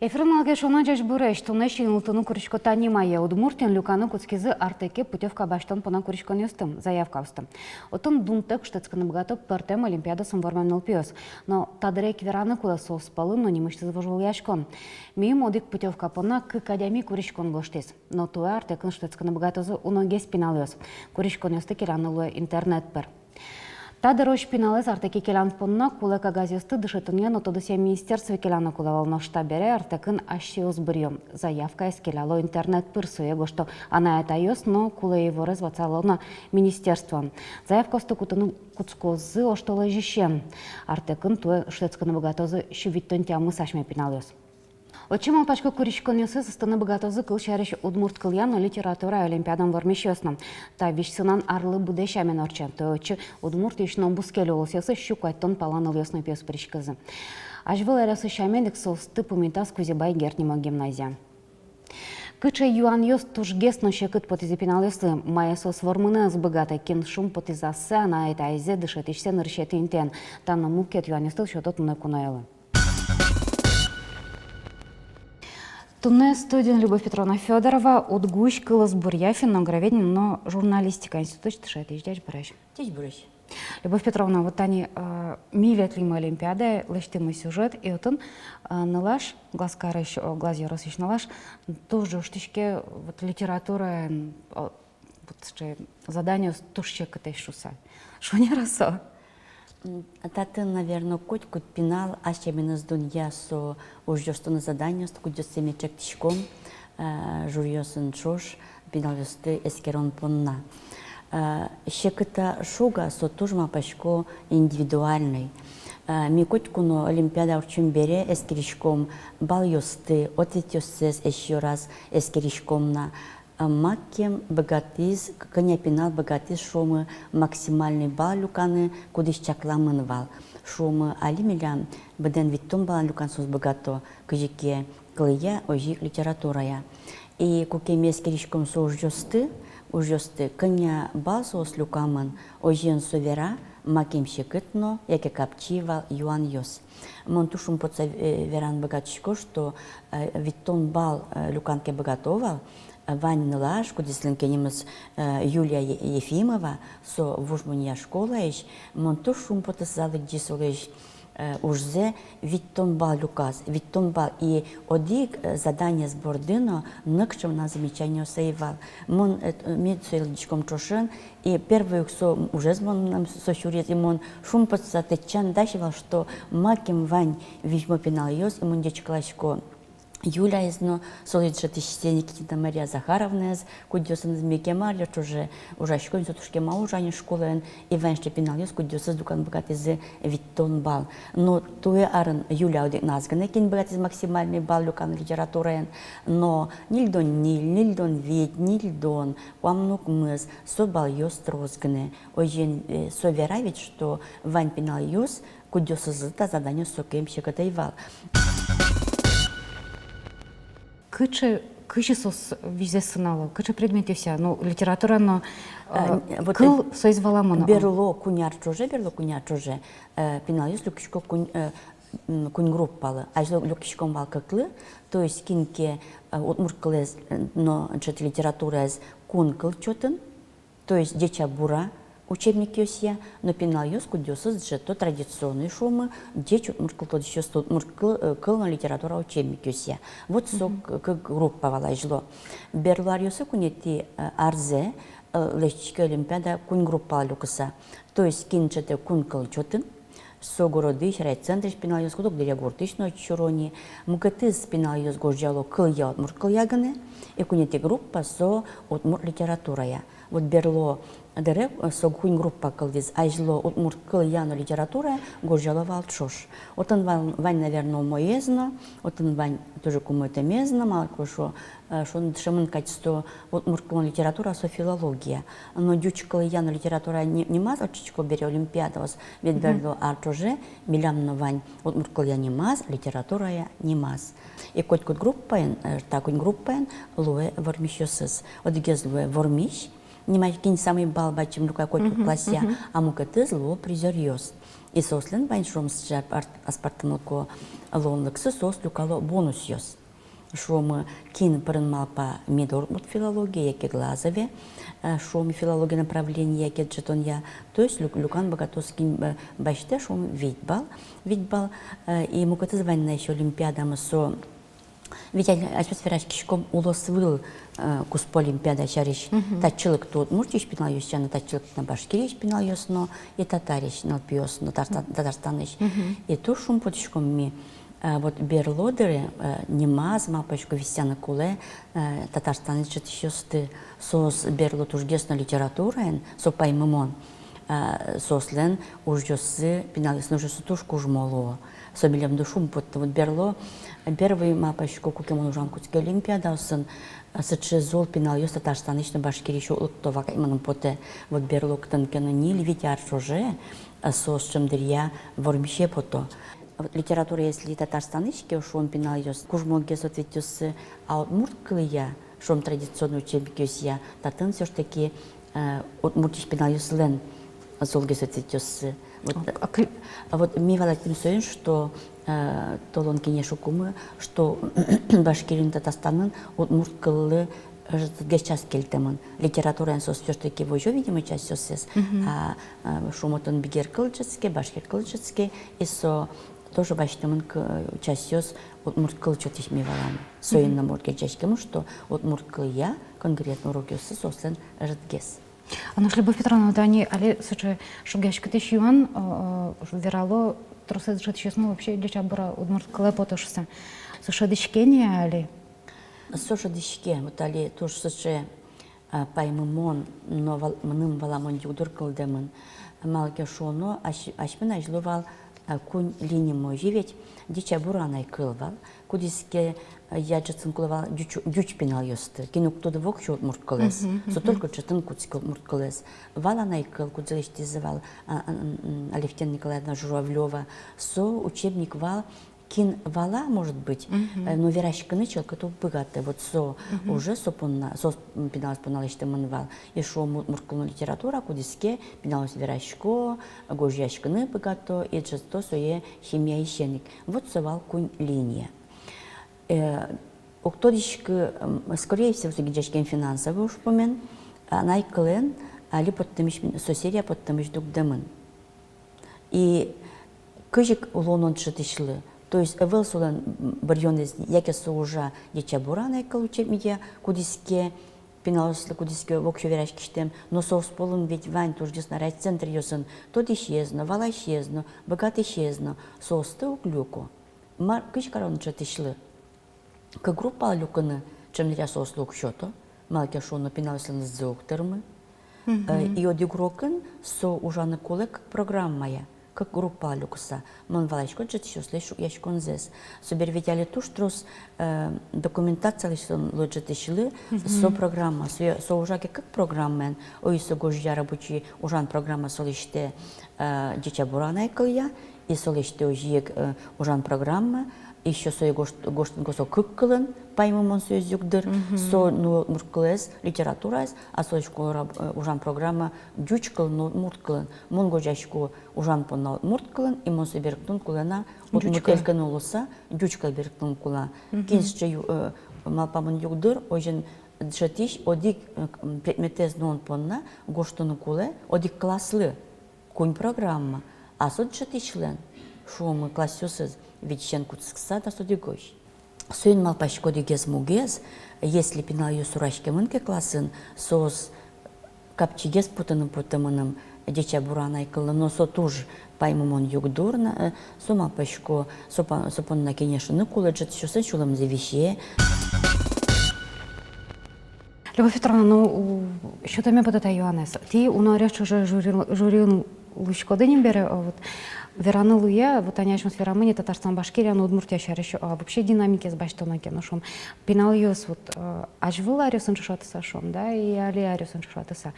Ефремалге шона жаш буреш, тунеш инылтыну куришкота немая. Удмуртин люканы куцкизы артеке путевка баштан пона куришкон юстым, заявка устым. Отын дунтек штецканы богатоп пертем олимпиадасын вармен пиос. Но тадырек вераны куда соуспалы, но не мышцы завожил яшкон. Мим одик путевка пона к академии куришкон гоштис. Но туэ артекын штецканы богатозы уноге спиналиос. Куришкон юсты керанылуэ интернет пер. Тадыр ош пиналез артеки келан понна кулека газесты дышетынген отодысе министерстве келаны кулавал на штабере артекын ашиос бырьем. Заявка эскеляло интернет пырсуе, что она это йос, но куле его развацало на министерство. Заявка остыкутыны куцкозы оштолы жищем. Артекын туе штецканы богатозы шивиттон тямы сашме пиналез. Отчимал пачка куришконесы сыстаны богатозы кыл шарыш удмурт кыльян литература олимпиадан вармещесным. Та вишсынан арлы будешамен орчен. То очи удмурт ешнон бускелі олсесы щукайттон паланыл ясный пес пришкызы. Ажвыл әресі шамендік солсты пумитас кузебай гертнема гимназия. Кыче юан йос тужгесно шекыт потизипиналесы майесос вормыны сбыгата кин шум потизасы ана это айзе дышет ишсен ршеты интен. Танна мукет юанестыл шотот мны кунаелы. Тунне студент Любовь Петровна Федорова от гусь кылыс бурьяфин, но граведин, но журналистика институт тишет издяж брешь. Тись брешь. Любовь Петровна, вот они ми ветлим олимпиады, лештимый сюжет, и вот он налаш, глаз карыш, глаз яросыш налаш, тоже штучки вот литература, вот что задание тушче катай шуса. Шо не росо? Таты, наверное, кут пинал, а ще минус дунья со уже что на задание, что кудет семечек тишком, журьёсын шош, пинал юсты эскерон понна. Щекыта шуга со тужма пашко индивидуальный. Ми куно олимпиада урчун бере эскеришком бал юсты, ответюсес еще раз эскеришком на маккем богатыз, коня пинал богатыз, шумы максимальный бал люканы, кудыш чакламын вал. Шумы алимиля беден виттон балан люкан сос богато, кыжике клыя ожик литературая. И кукеме эскеришком со ужёсты, коня бал сос люкамын, ожен совера, макем щекытно, яке капчивал юан йос. Монтушум поца веран богатчико, что виттон бал люканке богатовал, Вань Нылаш, кудислинке немец Юлия Ефимова, со вужмуния школа ищ, монту шум потасали дисолыш ужзе виттон бал люказ, виттон бал и одик задание с бордино ныкчем на замечание сейвал. Мон медсойличком чошен и первый со уже с нам сощурец и мон шум потасатечан дашивал, что маким Вань вижмо пинал йос и мон дечклашко. Юля из но солидше тысячи Никита Мария Захаровна из кудёсан из Микемарля уже школе сотушке маужане школы и венще пиналис кудёса дукан богат из виттон бал. Но туе арен Юля один назгане кин богат из максимальный бал люкан литературы, но нильдон вид нильдон памнук мыс со бал ёс трозгне. Ожен совера ведь что вань пинал ёс кудёса зыта задание сокем щекотайвал. Кыче сос визе сынало, кыче предмети вся, ну литература, но кыл соизвала моно. Берло куняр чуже, пинал юс люкишко кунь группалы, а жло люкишком бал кыклы, то есть кинке отмуркалез, но чет литература из кун кыл чотын, то есть деча бура, учебник ёсия, но пинал ёс кудёсыз джето традиционный шумы, дечу муркл еще кыл на литература учебник ёсия. Вот сок группа вала жло. Берлар ёсы кунети арзе лечке олимпиада кун группа люкса. То есть кинчете кун кыл чотын, согородыш райцентр пинал ёс кудок дерегортыш но чурони, мукатыз пинал ёс горжало кыл я муркл яганы, и кунети группа со от мур литературая. Вот берло дерев согхунь группа кылдиз айжло утмурт кыл яно литература горжаловал чош. Отын вань, наверное, моезно, отын вань тоже кумойте мезно, малко шо шемын качество утмурт кыл литература со филология. Но дюч кыл яно литература не маз, очичко бере олимпиада вас ведь берло артоже милямно вань утмурт кыл я не маз, литература я не маз. И коть группаен, такунь группаен луэ вормищосыз. Одгез луэ вормищ. немай кин самый бал бачим люка котку класsia, а мукаты зло призер ёс. И сослен байн шромс жап аспартамылко лонлыксы сос люкало бонус ёс. Шромы кин парынмалпа медор филология, яке глазове, шроми филология направления, яке джетонья, то есть люкан богатоскин бачте шром видбал, и мукаты званная еще олимпиадамы со ведь атмосфераш кишком улосвыл куспо олимпиада шариш татчылык тут муртиш пинал юсяна татчылык на башкириш пинал юсно и татариш на пиосно татарстаныш и то шум потишком ми вот берлодеры немаз мапочку висяна куле татарстаныш четишёсты сос берлод ужгесно литературен со паймымон сослен ужгёсы пинал юсно ужгёсы тушку жмоло собелем душум под вот берло первый мапочку кукемон ужанкутский олимпиада сын сычы зол пинал ёс татарстанычный башкириш улыктова именно поте вот берло ктанкена нил витяр шоже сос чемдырья вормище пото литература если татарстанычки ушон пинал ёс кужмоге соответствует а вот мурткылыя шом традиционный учебник ёсья татын все ж таки от муртиш пинал ёс лен золге соответствует вот ми валатим союз, что толонки не шукумы, что башкирин Татарстанын от мурткылы гечас кельтемын. Литература сос все таки вожу, видимо, часть сос а шумотон бигер кылчецкий, башкир кылчецкий, и со тоже баштемын часть сос от мурткыл чотиш ми валам. Союз на муртке чашкему, что от мурткылья конкретно рогёсы сослен ждгес. Ануш Любовь Петровна, да они, але сочи шугашка тысяч юан верало трусет жить сейчас вообще для чабора удмурт клепотошься. Сочи дышкение али? Сочи дышке, вот али тоже сочи паймымон, но мным валамон юдур кылдемын. Малке шоно, ашмен ажлувал кунь линии мой живеть, дичабуранай кылвал, кудиске я джетсен кулавал дюч пинал ёсты. Кинук туда вок чот мурткалес. Со только четен куцкал мурткалес. Валанай кыл кудзелиш тизывал Алевтина Николаевна Журавлева. Со учебник вал кин вала может быть, но верашка начал, который богатый. Вот со уже со пиналось поналыште манвал. И шо мурткалну литература кудиске пиналось верашко, гожьяшканы богато и джесто сое химия и щеник. Вот совал кунь линия. Октодишки, скорее всего, гиджашкен финансовый ушпомен, найклен, али подтымыш сосерия подтымыш дугдемын. И кыжик улонон чытышлы, то есть эвел солен барьонез, яке соужа дичабура найкл учебмия, кудиске пиналослы кудиске вокшо вераш киштем, но соусполын ведь вань туждес на райцентр ёсын, тот исчезно, вала исчезно, богат исчезно, соусты углюку. Мар кыж карон чытышлы. Как группа люканы, чем нельзя сослуг счету, малке шоно пиналось на зооктермы, и одигрокен со ужаны колек программа моя, как группа люкса, мон валачко джет еще слышу яшкон зес, собер видяли ту штрос документация лишь лоджет ишли со программа, со ужаки как программен, ой со гожья рабочий ужан программа солиште дичабурана эколия, и солиште ужиек ужан программа. Еще со гоштын косо кыккылын паймымон сөздүкдыр, со мурткылыз литератураз, а со школа ужан программа дючкыл мурткылын, мон гожашку ужан поннал мурткылын, и мон со берктун кулана, от мутелкын олуса, дючкыл берктун кула. Кинсче малпамын юкдыр, ожен джетиш, одик предметез нон понна, гоштын куле, одик класслы, кунь программа, а со джетишлен, шо мы классюсыз, Вичен куцкса да судигош. Суин малпашко дигез мугез, если пинал ее сурашки мынке классын, сос капчигез путаным дича бурана икылы, но со туж паймымон югдурна, со малпашко, сопонна конечно ныкулы джет шосын шулам завище. Любовь Петровна, ну що там буде Йоаннес? Ти у наряд уже журил лучко денім бере, вот вераны луя, вот они ачмас верамыне Татарстан, Башкирия, но Удмуртия шарыш, вообще динамики с баштонаке, ну шум пинал ёс вот ажвыл арюсын шатыса шум, да, и али арюсын шатыса.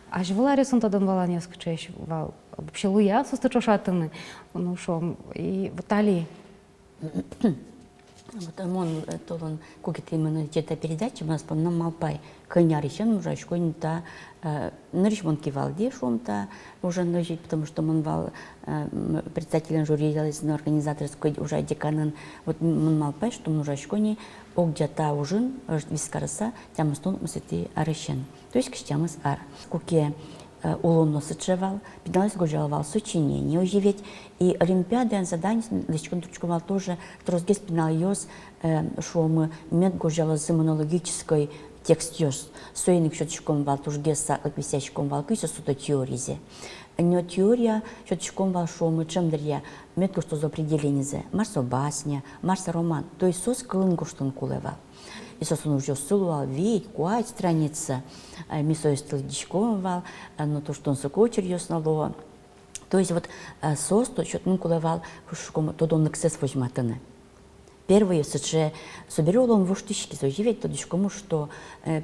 Ажвыл арюсын тадан валан яскачеш вал, вообще луя состы шатыны, ну шум и вот али. Вот он толон кукет именно где-то передачи у нас по нам малпай коняр еще уже школьный та наришмон кивалди шум-то уже нажить, потому что он вал председателем жюри на организаторской уже деканан вот он малпай что он уже школьный где-то уже вискарса тем что мы сети арещен то есть к чему с ар куке улонно сочевал, пидалась гожаловал сочинение оживить, и олимпиада задание лечком тручковал тоже, трозге спинал ёс, что мы мед гожала с иммунологической текст ёс, соиник счетчиком вал тоже с висящиком вал кисо суто теоризе. Не теория счетчиком вал что мы чем дарья мед что за определение зе, марсо басня, марсо роман, то есть сос клынгу что он кулевал. И, собственно, уже сулуал вид, куать страница, мисоистил дичковал, но то, что он сокочер ёснало. То есть вот сос, то, что он кулевал, то он эксцесс возьматаны. Первый, что соберел он в уштички, заживет, то дичкому, что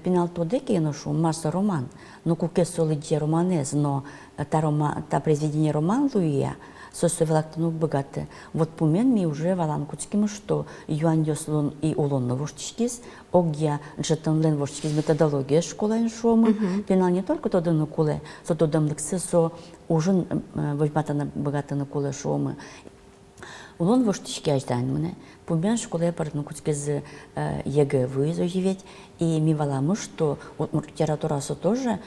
пинал то деки, но что масса роман, но куке солиде романез, но та произведение роман Луия, сосовелактану богаты. Вот помен ми уже валанкутским, что юань ёслон и улон на вождичкис, огья джетанлен вождичкис методология школа иншома, пинал не только то на куле, со то дам лексесо ужин возьмата богата на куле шомы. Улон вождички аждан мне, помен школе парнукутскис ЕГВ заживеть, и ми валаму, что литература со тоже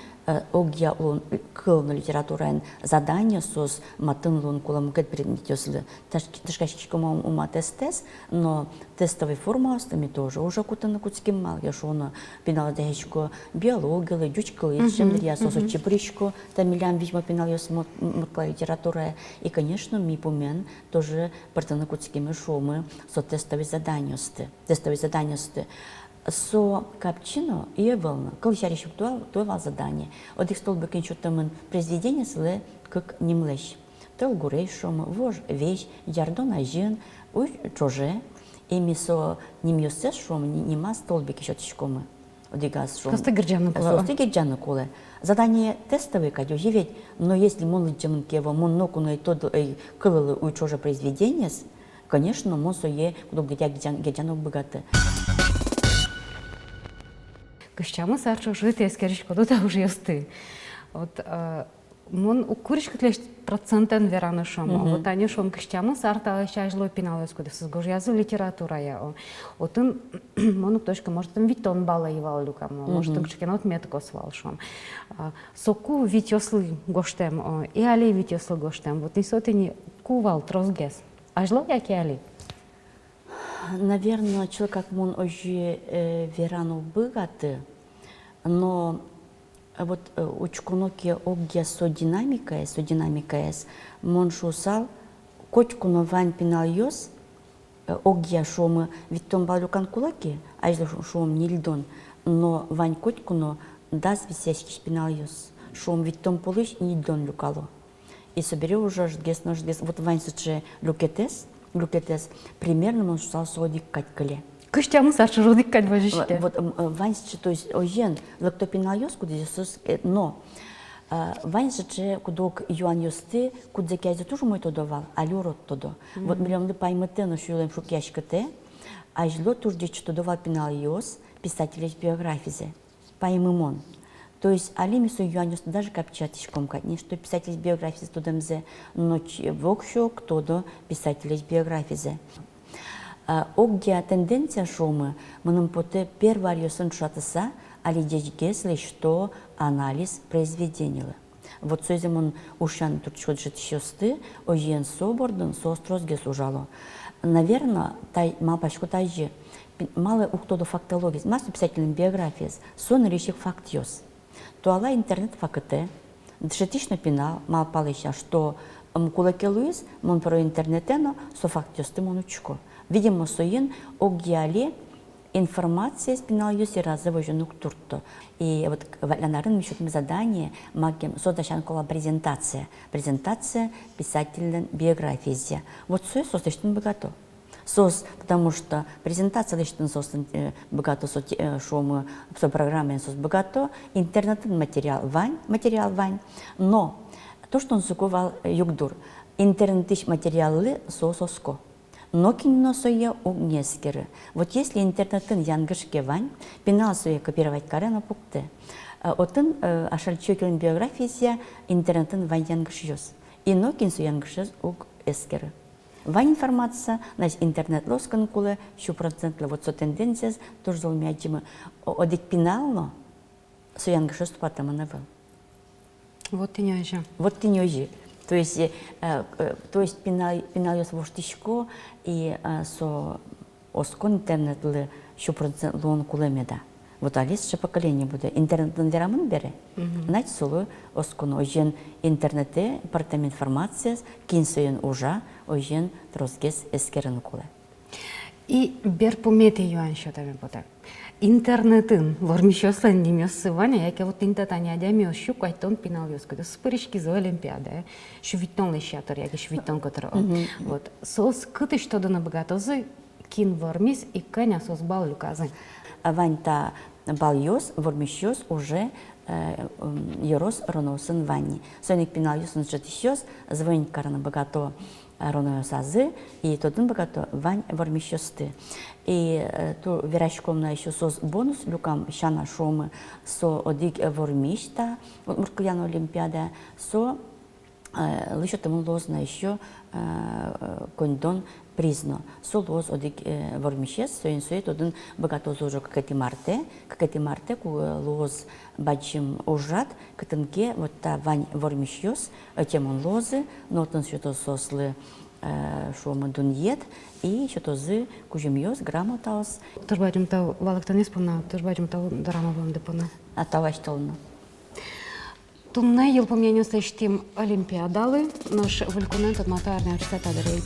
огья улон кыл на литература задание сос матын лун кулам гет предмет ёслы ташкашкиком ума тестес, но тестовой формастами тоже уже кутаны кутским мал, я шона пинала дехечко биология, дючкалы, чем я сосу чепричко, там миллиан видимо пинал ёс мутла литература, и конечно ми помен тоже партаны кутскими шомы со тестовой заданиосты, со капчино и волна. Коли я решил то задание, от их столбик инчутамен произведение сле как немлещ. То гурейшом, вож вещь, ярдон ажин, уй чоже, и мисо немьёсес шом нема столбик еще тишкомы. Одигас шом. Просто герджану куле. Задание тестовое, кадю живеть, но если мон личем кево, мон ноку на то кылы уй чоже произведение, конечно, мон сое, куда герджану богаты. Кыщамы сарчы жит ескеришко да уже ёсты. Вот мон укуришко тлеш процентен вераны шома. Вот они шом кыщамы сарта шажло пиналес куда сызгож язы литература я. Отын мон точка может там витон бала ивал люкам, может там чекенот меткос вал шом. Соку витёслы гоштем и али витёслы гоштем. Вот нисотыни кувал трозгес. Ажло яки али? Наверное, человек как он уже верану богаты, но вот учкуноки огья со динамикой, мон шусал, кочкуно вань пинал ёс, огья шомы, ведь том балюкан кулаки, а если шом не льдон, но вань кочкуно даст висящий пинал ёс, шом ведь том полыш не льдон люкало. И соберу уже ждес, вот вань суче люкетес, примерно он стал содик катькале. Кыщамы сарчы жодик кать божишке. Вот ваньсче, то есть ожен, лактопинал куда Иисус, но ваньсче кудок юань ёсты, куда кязе тоже мой то давал, а люрот тодо. Вот миллион паймете, но шулем шукяшкате, а жло тоже что давал пинал ёс, писатель биографии, паймемон. То есть алимису юанюс даже капчатишком катни, что писатель биографии студемзе, но вокшо кто-то писатель биографии. Огдя тенденция шумы, мы поте первый алиосан шатаса, али дежгесли, что анализ произведения. Вот созем он ушан турчот житшосты, ожен соборден сострозге служало. Наверное, тай мапашку тайжи, мало ухто до фактологии, массу писательной биографии, сон реших фактиос. Туала интернет факте, дшетично пинал, мал палища, что кулаке Луис, мон про интернетено, со фактиос тымонучко. Видимо, соин огьяли информация спинал юси разовоженук турто. И вот на рынке счетным задание магем содашанкова презентация писательной биографии. Вот сой состочным богато. Сос, потому что презентация лишь сос богато, что мы в программе сос богато, интернет материал вань, но то, что он заковал югдур, интернет материалы сососко. Но кино соя угнескеры. Вот если интернетын янгышке вань, пенал соя копировать карена пукты. Отын ашальчокелин биография интернетын вань янгыш ёс. И но кин соя янгыш уг эскеры. Вань информация, значит, интернет лоскан кулы, 100% вот со тенденция тоже золмячимы. Одик пенално соя янгыш ступатама навел. Вот ты не ожи. Вот ты не ожи. То есть пенал ёс воштишко и со оскон интернет лы 100% лон кулемеда. Вот алисше поколение будет. Интернетын верамын бере. Значит, солы оскон ожен интернете, партам информация, кинсоен ужа, ожен тросгес эскерен куле. И бер помете юан счетами буде. Интернетын вормишослен немёсы ваня, яке вот интетаня адями ощук айтон пинал ёскуда. Спырышки за олимпиада, швитон лещатор, яке швитон котро. Вот. Сос кыты что да набагатозы кин вормис и каня сос бал люказы. Вань та бальёс, вормишёс уже ёрос роносын ванни. Соник пинал ёсын жатишёс, звонит карана богато роносазы, и тодын богато вань вормишёсты. И то верашком на еще сос бонус люкам щана шомы со одик вормишта, вот муркуяна олимпиада, со лише тому лоз на еще кондон призно. Со лоз одик вормишес, соин соет один богато зожо какати марте, ку лоз бачим ужат, катанке вот та вань вормишес, тем он лозы, но тон что-то сослы шома дуньет и что-то зы кужемьёс грамотаус. Турбадим тау валактан исполна, турбадим тау драма вам депона. А таваш толно. Тунна ел помняню сештим олимпиадалы, наш валькунент от Матарный университет Адарья